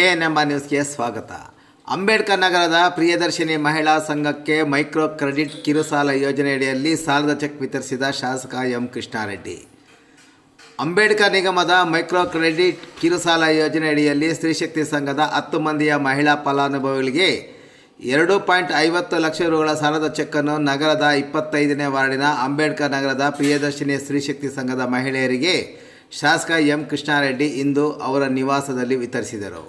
ANM ನ್ಯೂಸ್ಗೆ ಸ್ವಾಗತ. ಅಂಬೇಡ್ಕರ್ ನಗರದ ಪ್ರಿಯದರ್ಶಿನಿ ಮಹಿಳಾ ಸಂಘಕ್ಕೆ ಮೈಕ್ರೋ ಕ್ರೆಡಿಟ್ ಕಿರುಸಾಲ ಯೋಜನೆಯಡಿಯಲ್ಲಿ ಸಾಲದ ಚೆಕ್ ವಿತರಿಸಿದ ಶಾಸಕ ಎಂ ಕೃಷ್ಣಾರೆಡ್ಡಿ. ಅಂಬೇಡ್ಕರ್ ನಿಗಮದ ಮೈಕ್ರೋ ಕ್ರೆಡಿಟ್ ಕಿರುಸಾಲ ಯೋಜನೆಯಡಿಯಲ್ಲಿ ಸ್ತ್ರೀಶಕ್ತಿ ಸಂಘದ 10 ಮಂದಿಯ ಮಹಿಳಾ ಫಲಾನುಭವಿಗಳಿಗೆ 2.50 ಲಕ್ಷ ರುಗಳ ಸಾಲದ ಚೆಕ್ಕನ್ನು ನಗರದ 25ನೇ ವಾರ್ಡಿನ ಅಂಬೇಡ್ಕರ್ ನಗರದ ಪ್ರಿಯದರ್ಶಿನಿ ಸ್ತ್ರೀಶಕ್ತಿ ಸಂಘದ ಮಹಿಳೆಯರಿಗೆ ಶಾಸಕ ಎಂ ಕೃಷ್ಣಾರೆಡ್ಡಿ ಇಂದು ಅವರ ನಿವಾಸದಲ್ಲಿ ವಿತರಿಸಿದರು.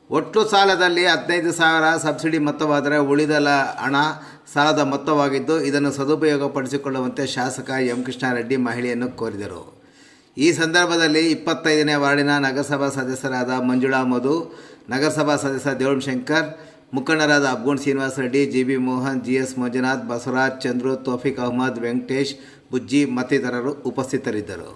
ಒಟ್ಟು ಸಾಲದಲ್ಲಿ 15,000 ಸಬ್ಸಿಡಿ ಮೊತ್ತವಾದರೆ ಉಳಿದ ಹಣ ಸಾಲದ ಮೊತ್ತವಾಗಿದ್ದು, ಇದನ್ನು ಸದುಪಯೋಗಪಡಿಸಿಕೊಳ್ಳುವಂತೆ ಶಾಸಕ ಎಂ ಕೃಷ್ಣಾರೆಡ್ಡಿ ಮಹಿಳೆಯನ್ನು ಕೋರಿದರು. ಈ ಸಂದರ್ಭದಲ್ಲಿ 25ನೇ ವಾರ್ಡಿನ ನಗರಸಭಾ ಸದಸ್ಯರಾದ ಮಂಜುಳಾ ಮಧು, ನಗರಸಭಾ ಸದಸ್ಯ ದೇವಶಂಕರ್, ಮುಖಂಡರಾದ ಅಬ್ಗೋಣ್ ಶ್ರೀನಿವಾಸ ರೆಡ್ಡಿ, ಜಿಬಿ ಮೋಹನ್, ಜಿಎಸ್ ಮಂಜುನಾಥ್, ಬಸವರಾಜ್, ಚಂದ್ರು, ತೌಫಿಕ್ ಅಹಮದ್, ವೆಂಕಟೇಶ್, ಬುಜ್ಜಿ ಮತ್ತಿತರರು ಉಪಸ್ಥಿತರಿದ್ದರು.